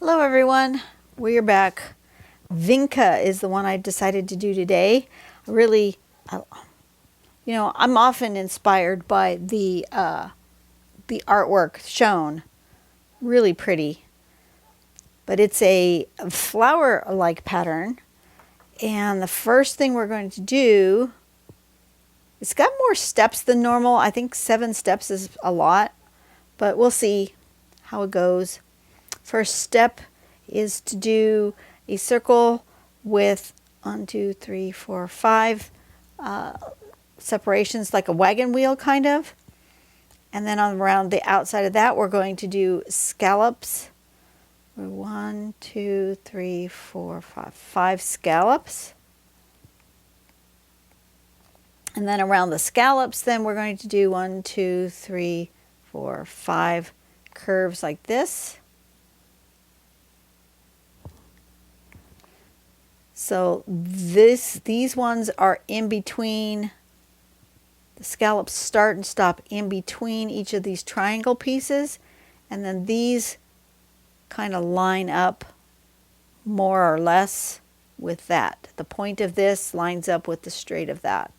Hello everyone, we're back. Vinca is the one I decided to do today. Really, I'm often inspired by the artwork shown. Really pretty. But it's a flower-like pattern. And the first thing we're going to do, it's got more steps than normal. I think 7 steps is a lot, but we'll see how it goes. First step is to do a circle with 1, 2, 3, 4, 5 separations, like a wagon wheel kind of. And then around the outside of that, we're going to do scallops. 1, 2, 3, 4, 5, 5 scallops. And then around the scallops, then we're going to do 1, 2, 3, 4, 5 curves like this. So these ones are in between. The scallops start and stop in between each of these triangle pieces, and then these kind of line up more or less with that. The point of this lines up with the straight of that.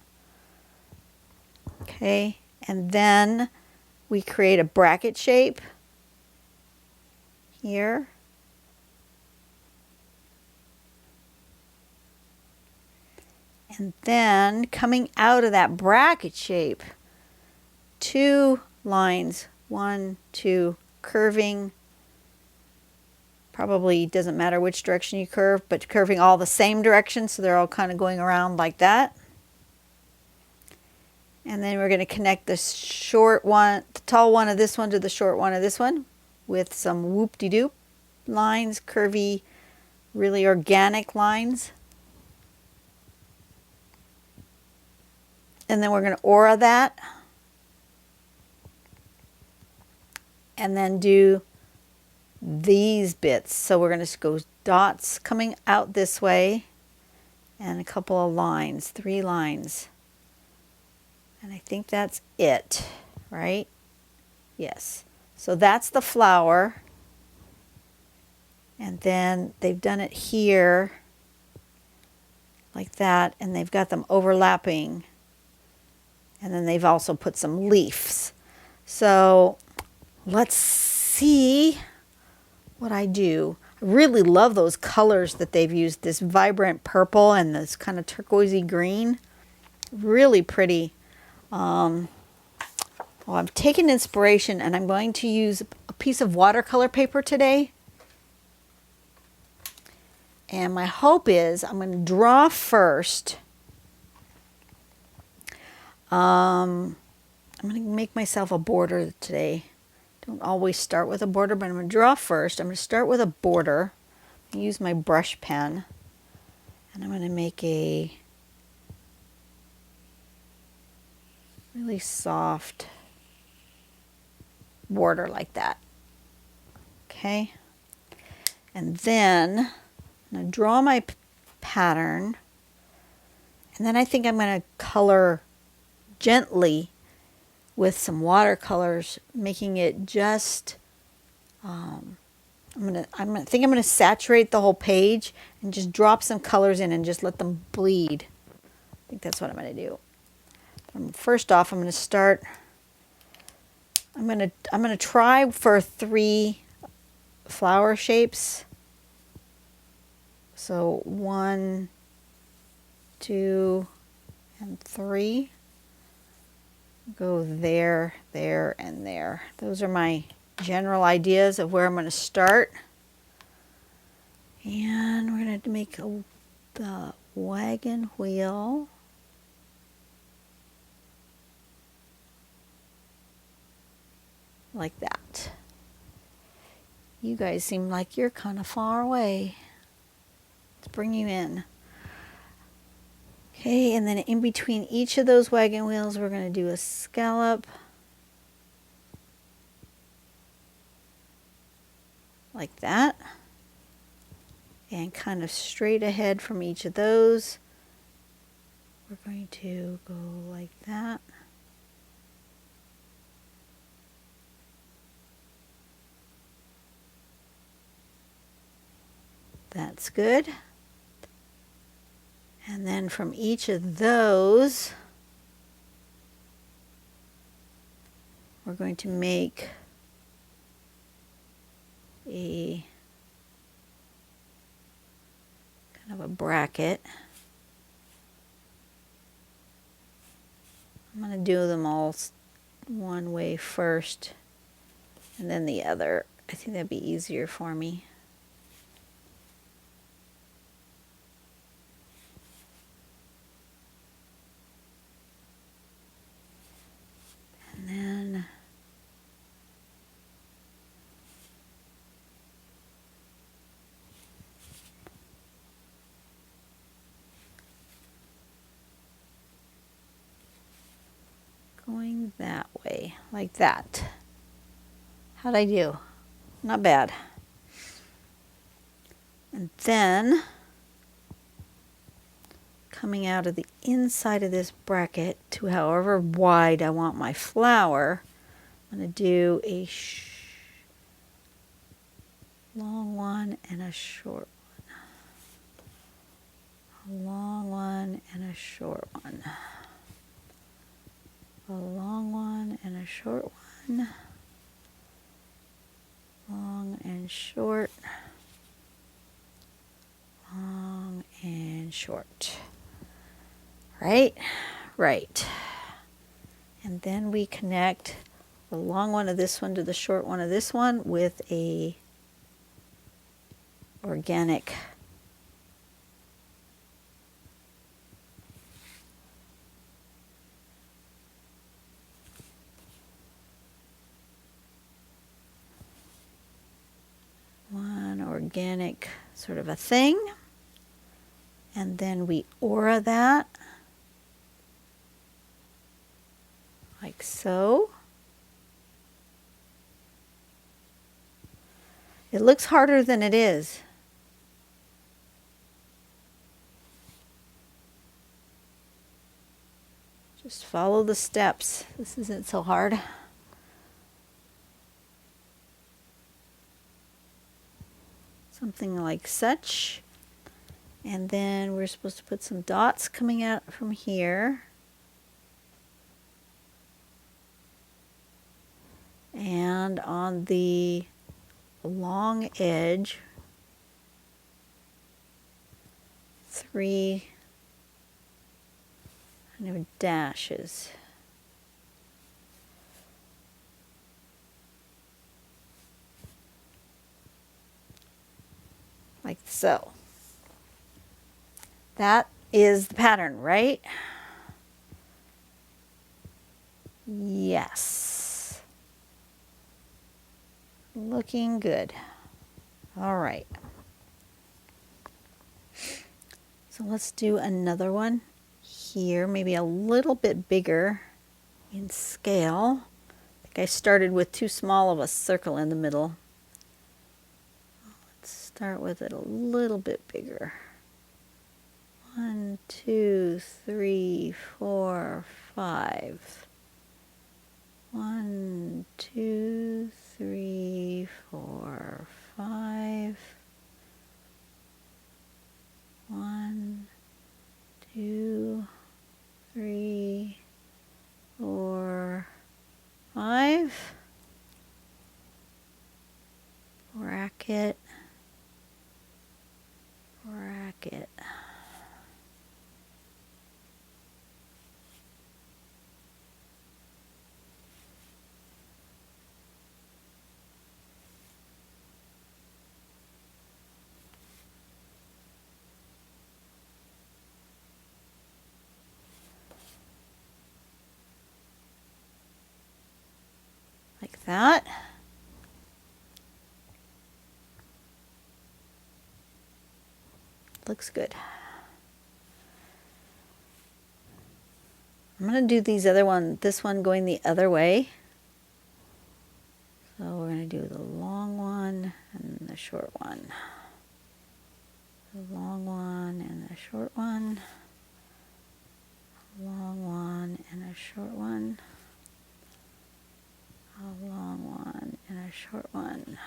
Okay, and then we create a bracket shape here. And then coming out of that bracket shape, 2 lines, 1, 2, curving. Probably doesn't matter which direction you curve, but curving all the same direction, so they're all kind of going around like that. And then we're going to connect the short one, the tall one of this one to the short one of this one with some whoop-de-doop lines, curvy, really organic lines. And then we're going to aura that. And then do these bits. So we're going to go dots coming out this way and a couple of lines, 3 lines. And I think that's it, right? Yes. So that's the flower. And then they've done it here like that, and they've got them overlapping. And then they've also put some leaves. So let's see what I do. I really love those colors that they've used, this vibrant purple and this kind of turquoisey green. Really pretty. Well, I've taken inspiration and I'm going to use a piece of watercolor paper today. And my hope is I'm going to draw first. I'm going to make myself a border today. Don't always start with a border, but I'm going to draw first. I'm going to start with a border. Use my brush pen. And I'm going to make a really soft border like that. Okay. And then I'm going to draw my pattern. And then I think I'm going to color gently with some watercolors, making it just, I think I'm gonna saturate the whole page and just drop some colors in and just let them bleed. I think that's what I'm gonna do. First off, I'm gonna start. I'm gonna try for 3 flower shapes. So 1, 2, and 3. Go there, there, and there. Those are my general ideas of where I'm going to start. And we're going to make the wagon wheel. Like that. You guys seem like you're kind of far away. Let's bring you in. Okay, and then in between each of those wagon wheels, we're going to do a scallop. Like that. And kind of straight ahead from each of those, we're going to go like that. That's good. And then from each of those, we're going to make a kind of a bracket. I'm going to do them all one way first and then the other. I think that'd be easier for me. And then going that way, like that. How'd I do? Not bad. And then coming out of the inside of this bracket to however wide I want my flower, I'm going to do a long one and a short one. A long one and a short one. A long one and a short one. Long and short. Long and short. Right? Right. And then we connect the long one of this one to the short one of this one with a organic sort of a thing. And then we aura that like so. It looks harder than it is. Just follow the steps. This isn't so hard. Something like such. And then we're supposed to put some dots coming out from here. And on the long edge, 3 kind of dashes. Like so. That is the pattern, right? Yes. Looking good. All right. So let's do another one here, maybe a little bit bigger in scale. I think I started with too small of a circle in the middle. Let's start with it a little bit bigger. 1, 2, 3, 4, 5. 1, 2, 3, 4, 5. 1, 2, 3, 4, 5. Bracket, bracket. Like that. Looks good. I'm going to do these other one, this one going the other way. So we're going to do the long one and the short one. The long one and the short one. Long one and a short one. A long one and a short one.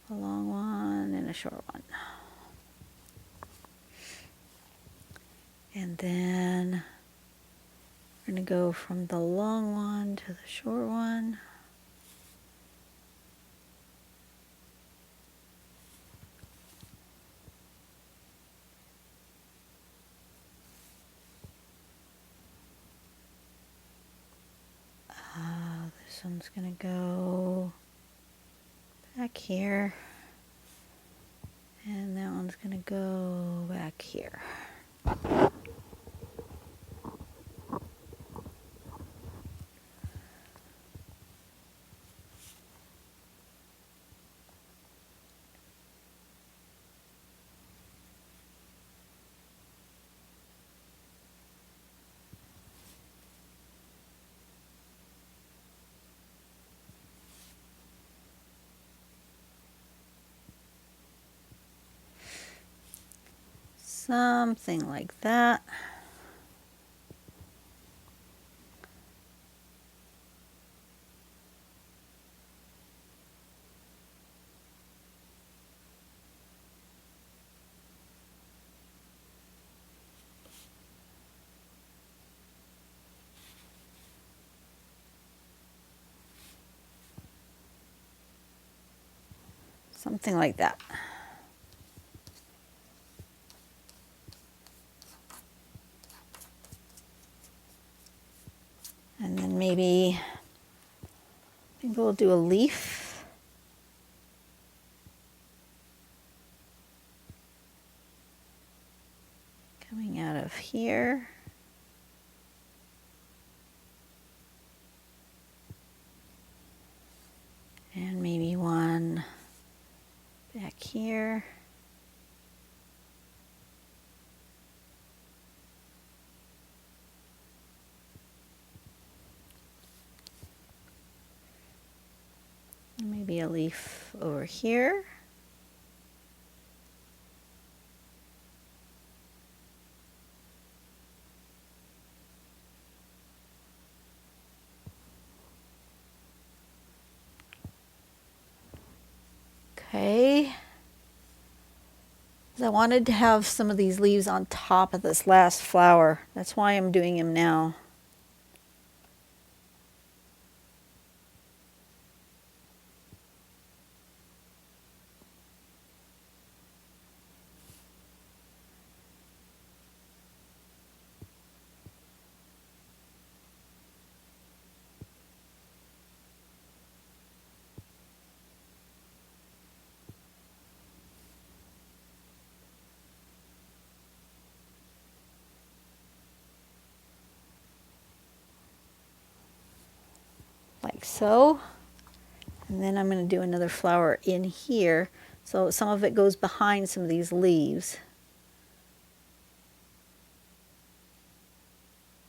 A long one and a short one. And then we're going to go from the long one to the short one. This one's going to go back here. And that one's going to go back here. Something like that. Something like that. And then maybe we'll do a leaf. Coming out of here. And maybe one back here. And maybe a leaf over here. Okay. I wanted to have some of these leaves on top of this last flower. That's why I'm doing them now. Like so. And then I'm going to do another flower in here. So some of it goes behind some of these leaves.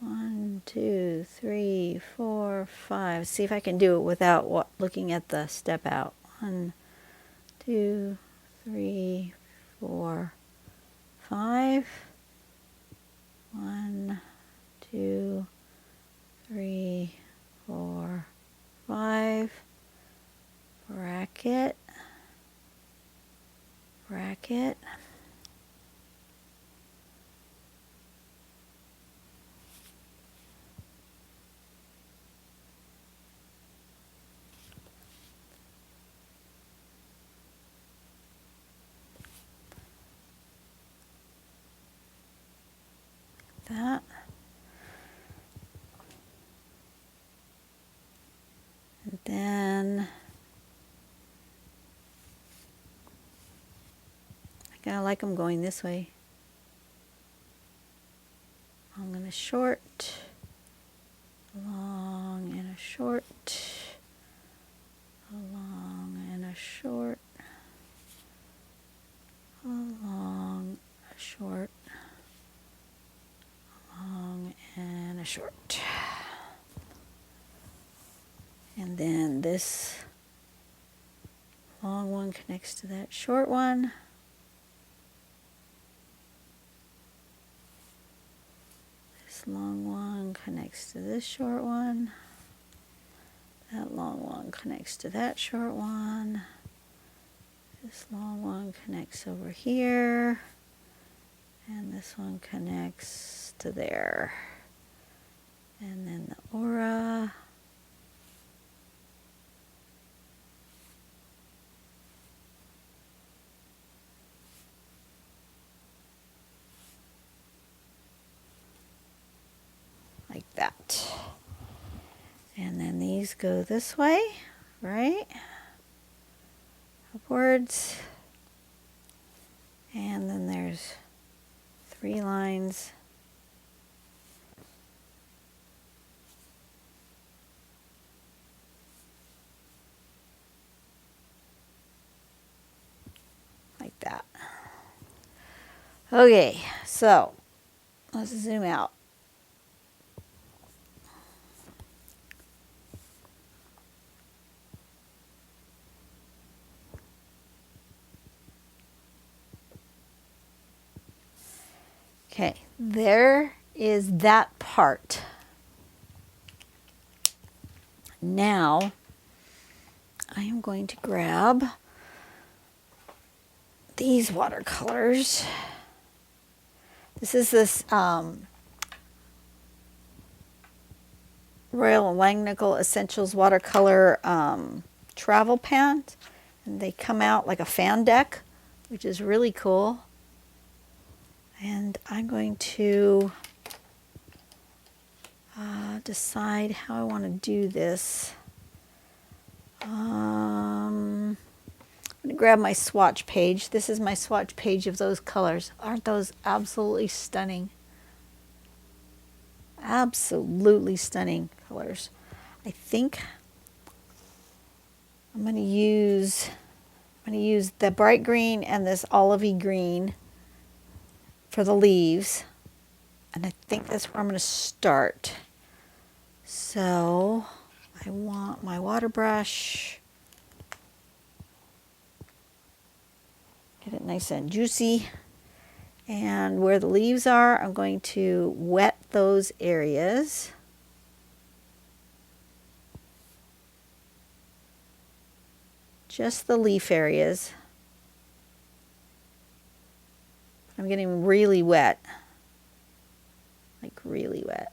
1, 2, 3, 4, 5. See if I can do it without looking at the step out. 1, 2, 3, 4, 5. 1, 2, 3, 4, 5. Bracket, bracket. That. And then I kind of like them going this way. I'm going to short, long and a short, a long and a short, a long, a short, a long and a short. And then this long one connects to that short one. This long one connects to this short one. That long one connects to that short one. This long one connects over here, and this one connects to there. And then the aura. Like that. And then these go this way, right? Upwards. And then there's 3 lines. Like that. Okay, so let's zoom out. Okay, there is that part. Now, I am going to grab these watercolors. This is this Royal Langnickel Essentials watercolor travel pans, and they come out like a fan deck, which is really cool. And I'm going to decide how I want to do this. I'm going to grab my swatch page. This is my swatch page of those colors. Aren't those absolutely stunning? Absolutely stunning colors. I think I'm going to use the bright green and this olivey green for the leaves, and I think that's where I'm going to start. So I want my water brush, get it nice and juicy, and where the leaves are, I'm going to wet those areas. Just the leaf areas. I'm getting really wet, like really wet.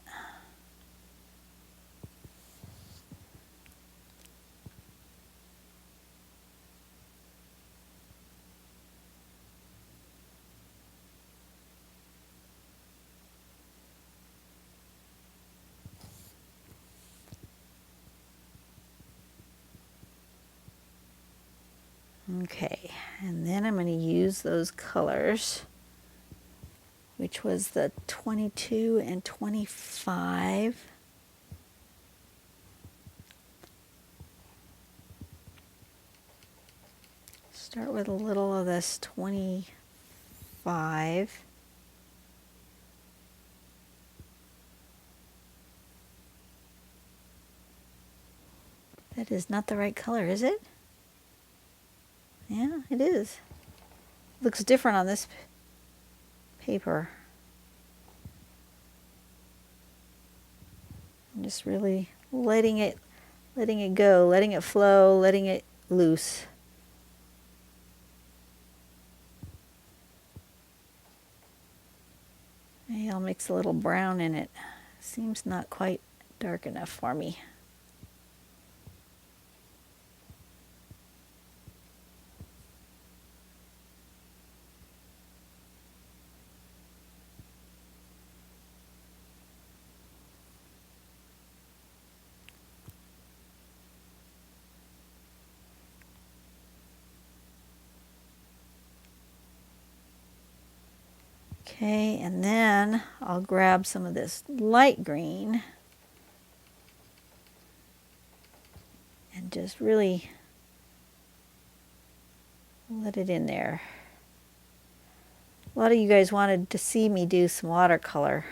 Okay, and then I'm going to use those colors, which was the 22 and 25. Start with a little of this 25. That is not the right color, is it? Yeah, it is. Looks different on this paper. I'm just really letting it go, letting it flow, letting it loose. Maybe I'll mix a little brown in it. Seems not quite dark enough for me. Okay, and then I'll grab some of this light green and just really let it in there. A lot of you guys wanted to see me do some watercolor,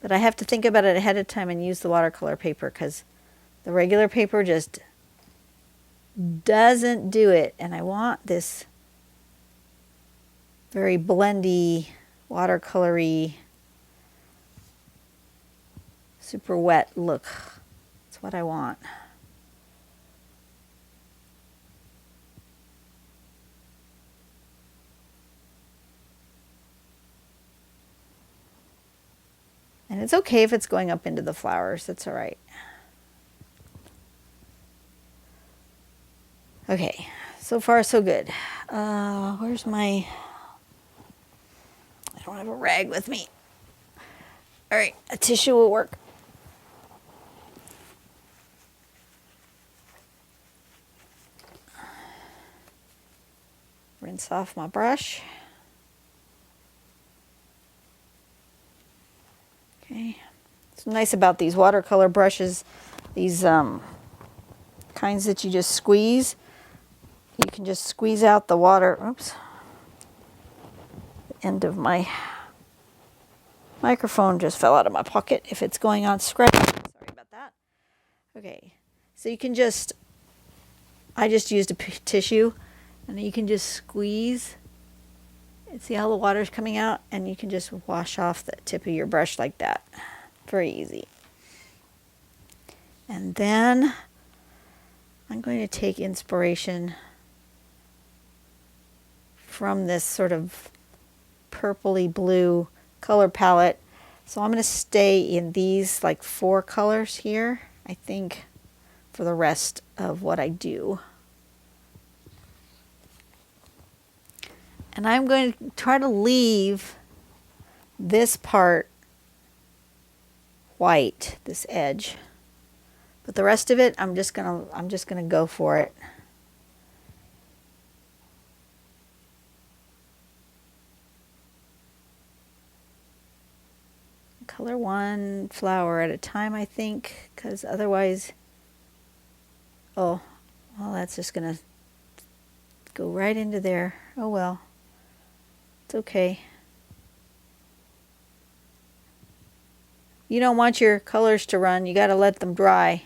but I have to think about it ahead of time and use the watercolor paper because the regular paper just doesn't do it, and I want this very blendy, watercolory, super wet look. That's what I want. And it's okay if it's going up into the flowers, that's all right. Okay, so far so good. Where's my, I don't have a rag with me. All right, a tissue will work. Rinse off my brush. Okay, what's nice about these watercolor brushes, these kinds that you just squeeze, you can just squeeze out the water. Oops. The end of my microphone just fell out of my pocket. If it's going on scratch, sorry about that. Okay, so you can just, I just used a tissue, and you can just squeeze and see how the water's coming out, and you can just wash off the tip of your brush like that. Very easy. And then I'm going to take inspiration from this sort of purpley blue color palette. So I'm going to stay in these like 4 colors here, I think, for the rest of what I do. And I'm going to try to leave this part white, this edge. But the rest of it, I'm just gonna go for it. Color one flower at a time, I think, because otherwise, oh, well, that's just gonna go right into there. Oh well, it's okay. You don't want your colors to run, you gotta let them dry.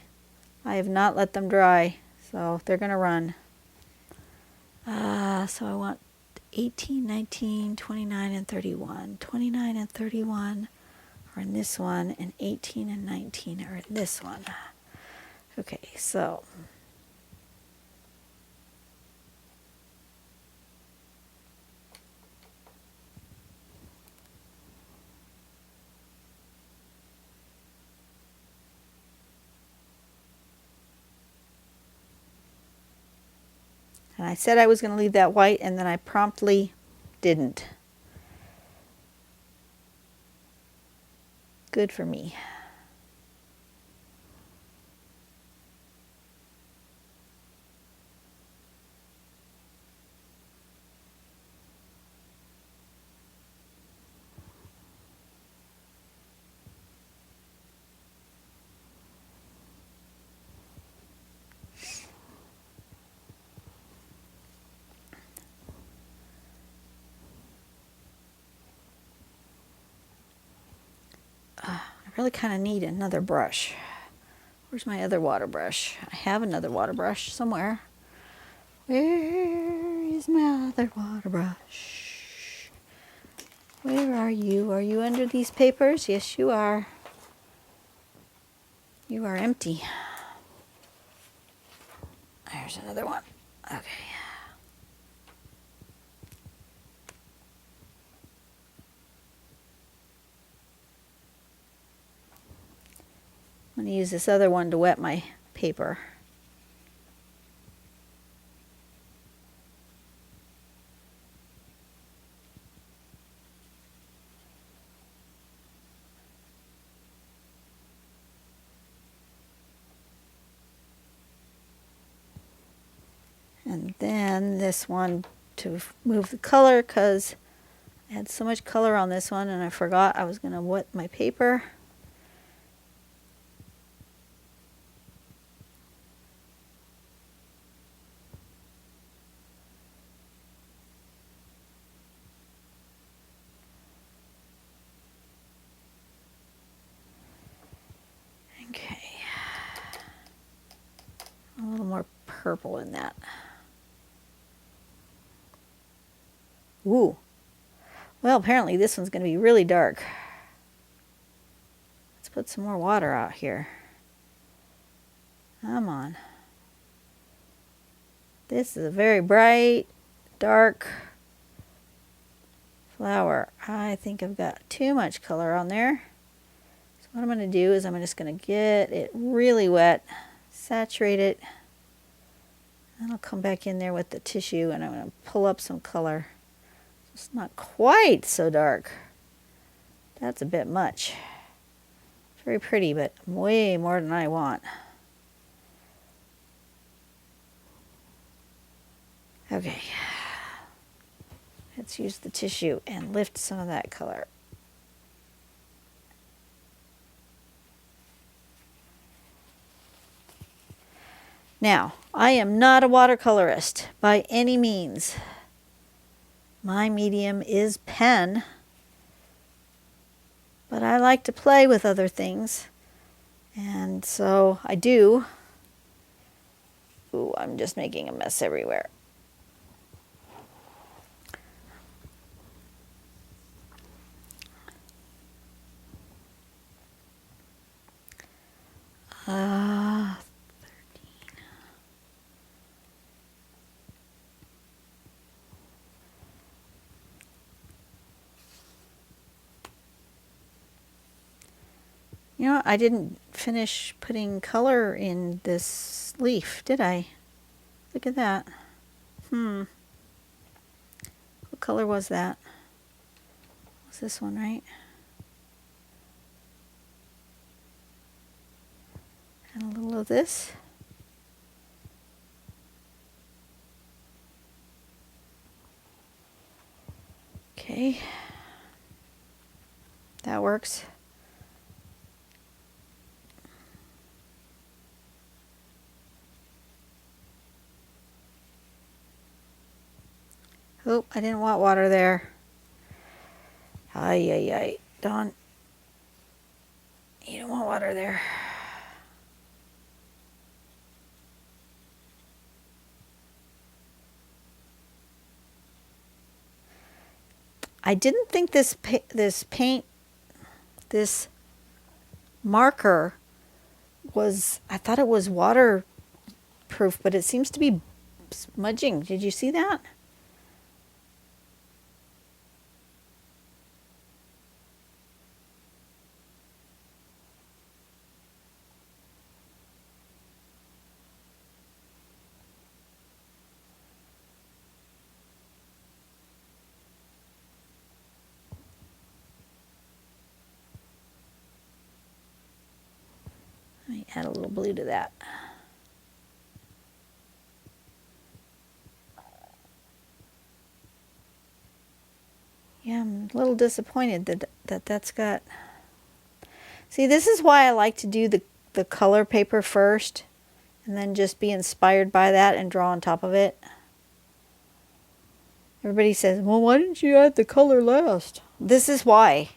I have not let them dry, so they're gonna run. So I want 18, 19, 29, and 31. 29 and 31 are in this one, and 18 and 19 are in this one. Okay, so and I said I was going to leave that white, and then I promptly didn't. Good for me. I really kind of need another brush. Where's my other water brush? I have another water brush somewhere. Where is my other water brush? Where are you? Are you under these papers? Yes, you are. You are empty. There's another one. Okay. I'm going to use this other one to wet my paper. And then this one to move the color, because I had so much color on this one and I forgot I was going to wet my paper. Okay. A little more purple in that. Ooh. Well, apparently this one's going to be really dark. Let's put some more water out here. Come on. This is a very bright, dark flower. I think I've got too much color on there. What I'm going to do is I'm just going to get it really wet, saturate it, and I'll come back in there with the tissue and I'm going to pull up some color. It's not quite so dark. That's a bit much. It's very pretty, but way more than I want. Okay. Let's use the tissue and lift some of that color. Now, I am not a watercolorist by any means. My medium is pen, but I like to play with other things, and so I do. Ooh, I'm just making a mess everywhere. You know, I didn't finish putting color in this leaf, did I? Look at that. What color was that? Was this one, right? And a little of this. Okay. That works. Oh, I didn't want water there. Ay, ay, ay. Dawn, you don't want water there. I didn't think this marker was, I thought it was waterproof, but it seems to be smudging. Did you see that? Let me add a little blue to that. Yeah, I'm a little disappointed that's got... See, this is why I like to do the color paper first and then just be inspired by that and draw on top of it. Everybody says, well, why didn't you add the color last? This is why.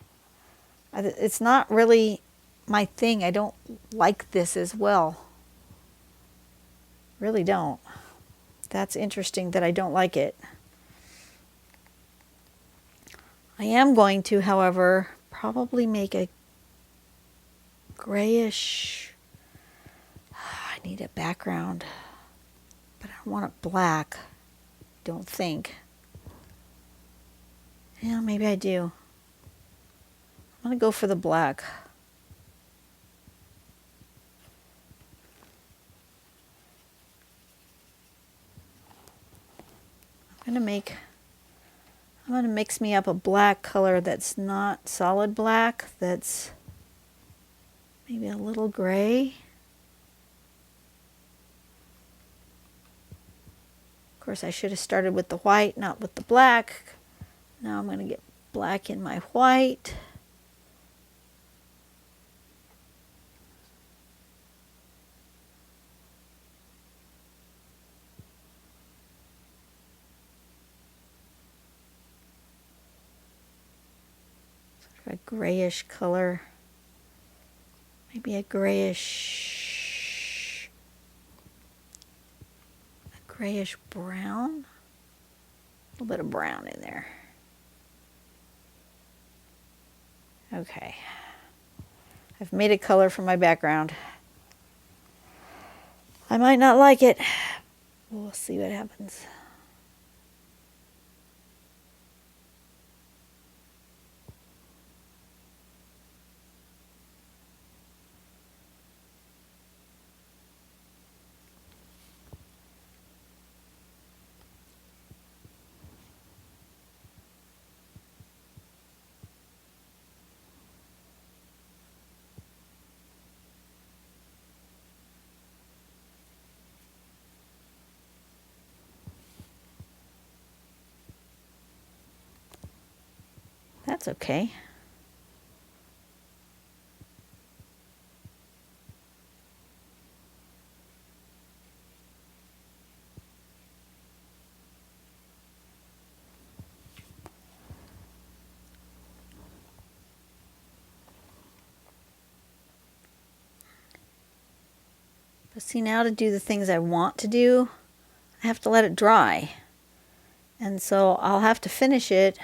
It's not really my thing. I don't like this as well. Really don't. That's interesting that I don't like it. I am going to, however, probably make a grayish... I need a background, but I don't want it black. Don't think. Yeah, maybe I do. I'm going to go for the black. I'm going to mix me up a black color that's not solid black, that's maybe a little gray. Of course, I should have started with the white, not with the black. Now I'm going to get black in my white. Sort of a grayish color. Maybe a grayish brown. A little bit of brown in there. Okay. I've made a color for my background. I might not like it. We'll see what happens. That's okay. But see, now to do the things I want to do, I have to let it dry. And so I'll have to finish it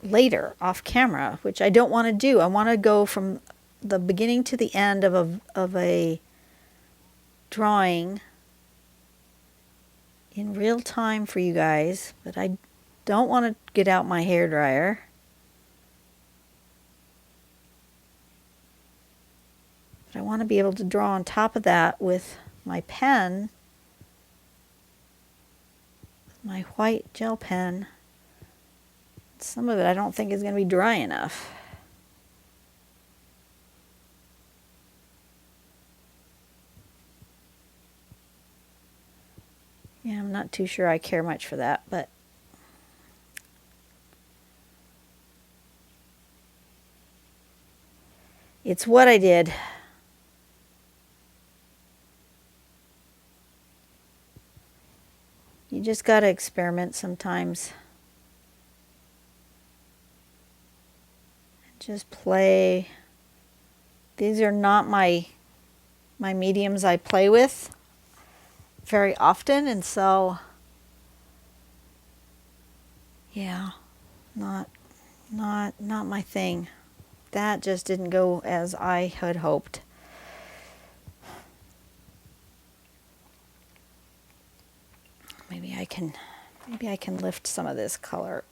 later off camera, which I don't want to do. I want to go from the beginning to the end of a drawing in real time for you guys, but I don't want to get out my hairdryer. But I want to be able to draw on top of that with my pen, my white gel pen. Some of it I don't think is going to be dry enough. Yeah, I'm not too sure I care much for that, but it's what I did. You just got to experiment sometimes. Just play. These are not my mediums I play with very often, and so yeah, not my thing. That just didn't go as I had hoped. Maybe I can lift some of this color.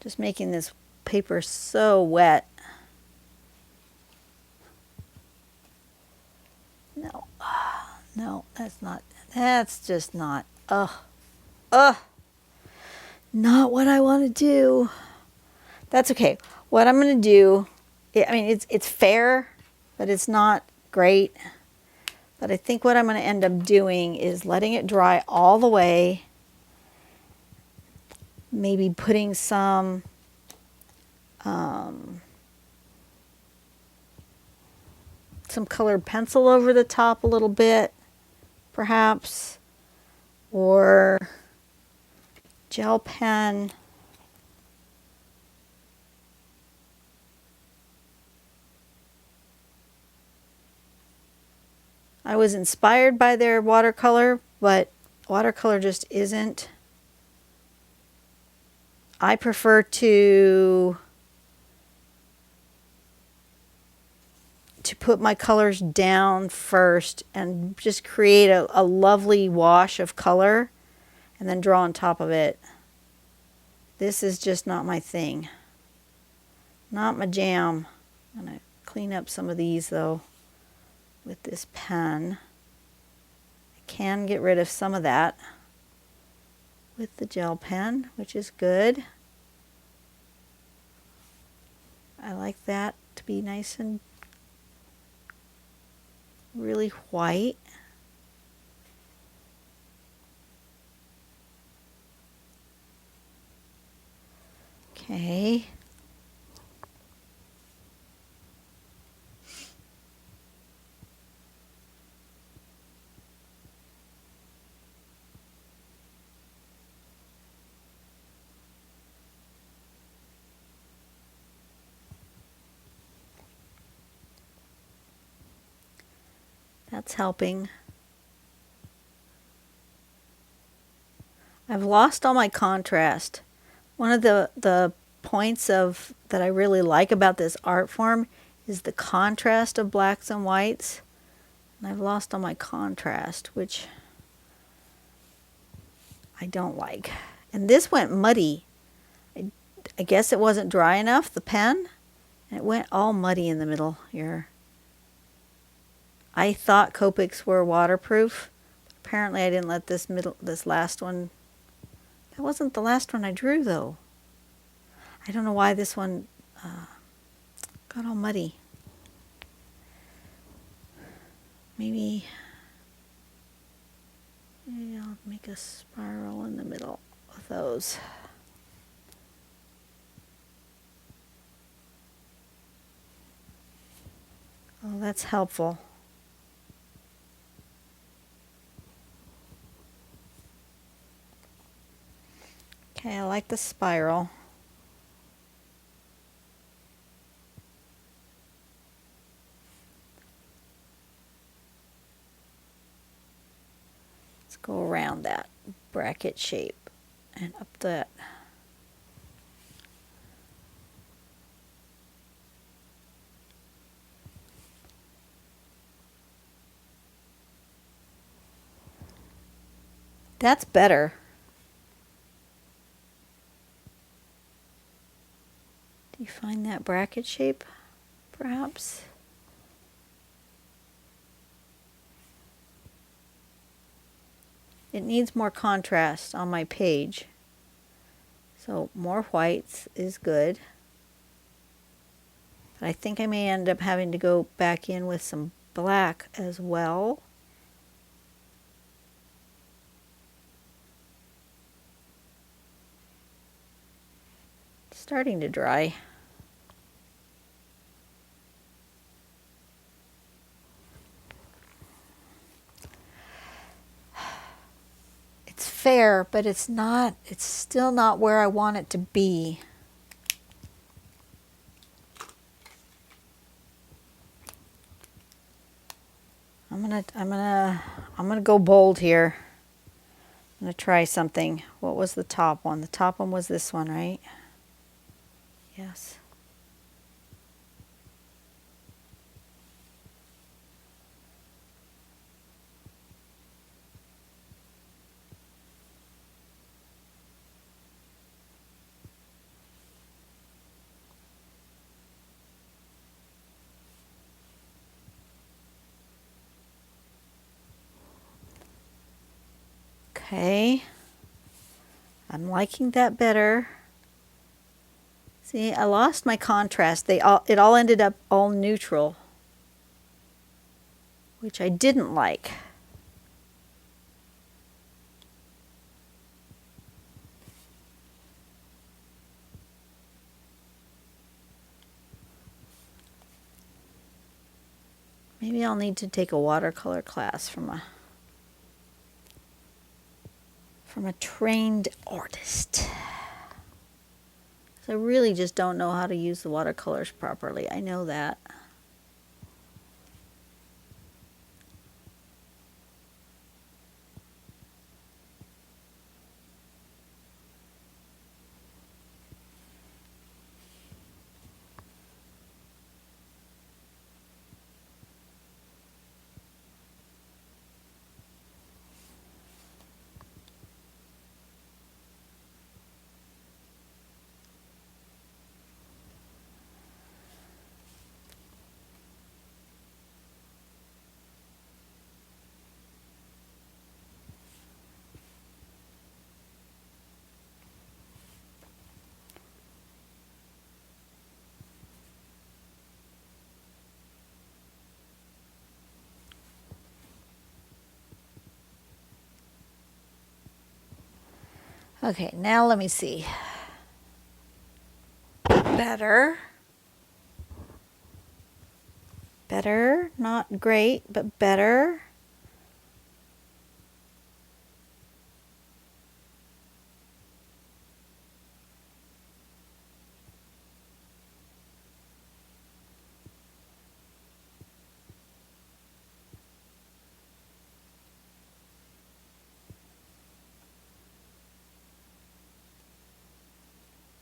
Just making this paper so wet. No, that's just not, not what I want to do. That's okay. What I'm going to do, I mean, it's fair, but it's not great. But I think what I'm going to end up doing is letting it dry all the way. Maybe putting some colored pencil over the top a little bit, perhaps, or gel pen. I was inspired by their watercolor, but watercolor just isn't. I prefer to put my colors down first and just create a lovely wash of color and then draw on top of it. This is just not my thing. Not my jam. I'm going to clean up some of these though with this pen. I can get rid of some of that with the gel pen, which is good. I like that to be nice and really white. Okay. That's helping. I've lost all my contrast. One of the points of that I really like about this art form is the contrast of blacks and whites. And I've lost all my contrast, which I don't like. And this went muddy. I guess it wasn't dry enough, the pen, and it went all muddy in the middle here. I thought Copics were waterproof. Apparently I didn't let this last one. That wasn't the last one I drew though. I don't know why this one got all muddy. Maybe I'll make a spiral in the middle of those. Oh, that's helpful. Okay, I like the spiral. Let's go around that bracket shape and up that. That's better. Do you find that bracket shape, perhaps? It needs more contrast on my page. So more whites is good. But I think I may end up having to go back in with some black as well. It's starting to dry. It's fair, but it's still not where I want it to be. I'm gonna go bold here. I'm gonna try something. What was the top one? The top one was this one, right? Yes. Okay. I'm liking that better. See, I lost my contrast. It all ended up all neutral, which I didn't like. Maybe I'll need to take a watercolor class from a trained artist. So I really just don't know how to use the watercolors properly. I know that. Okay, now let me see. Better. Better, not great, but better.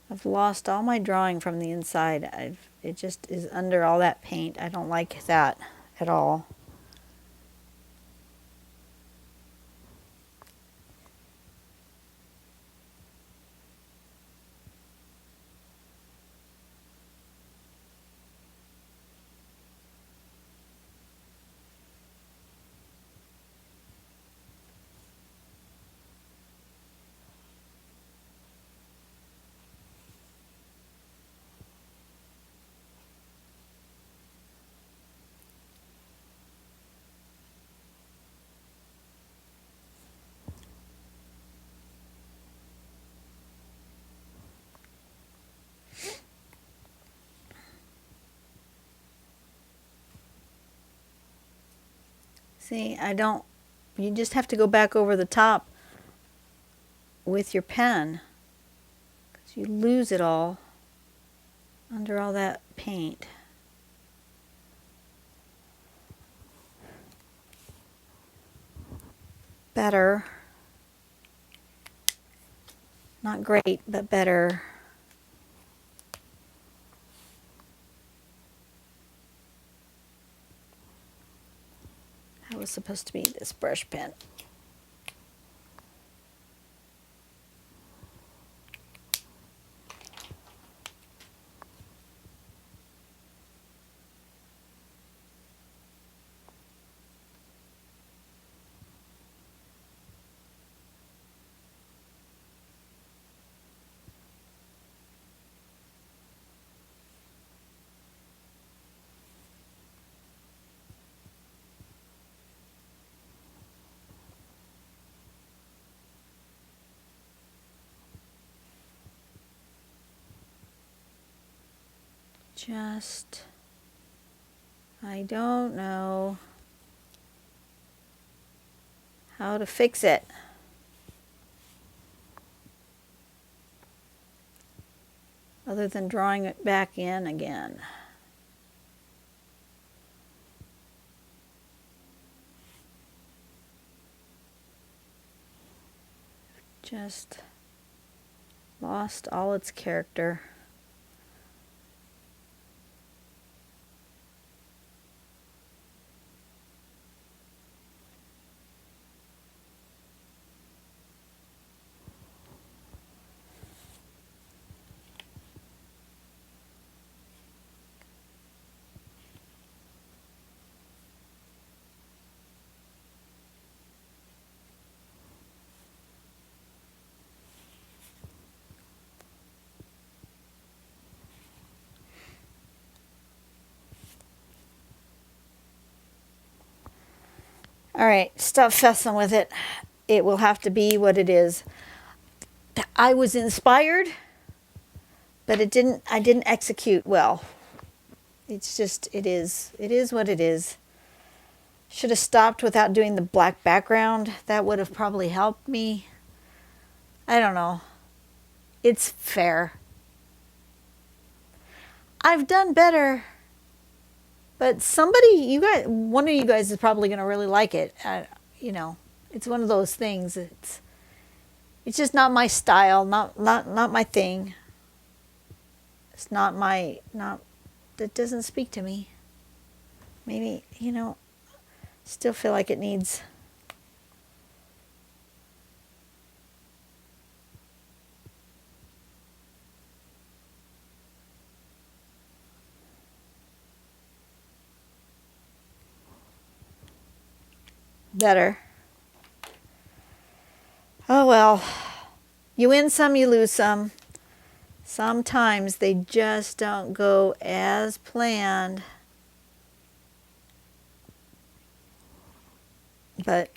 I've lost all my drawing from the inside. It just is under all that paint. I don't like that at all. See, you just have to go back over the top with your pen, because you lose it all under all that paint. Better. Not great, but better. That was supposed to be this brush pen. I don't know how to fix it. Other than drawing it back in again. Just lost all its character. All right, stop fussing with it. It will have to be what it is. I was inspired, but I didn't execute well. It's just, it is what it is. Should have stopped without doing the black background. That would have probably helped me. I don't know. It's fair. I've done better. But one of you guys is probably going to really like it. You know, it's one of those things. It's just not my style, not my thing. It's that doesn't speak to me. Maybe, you know, still feel like it needs better. Oh well, you win some, you lose some. Sometimes they just don't go as planned. But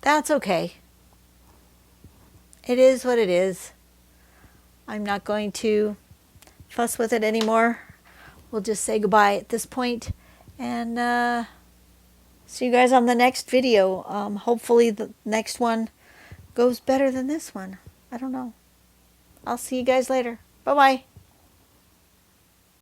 that's okay. It is what it is. I'm not going to fuss with it anymore. We'll just say goodbye at this point, and see you guys on the next video. Hopefully the next one goes better than this one. I don't know. I'll see you guys later. Bye-bye.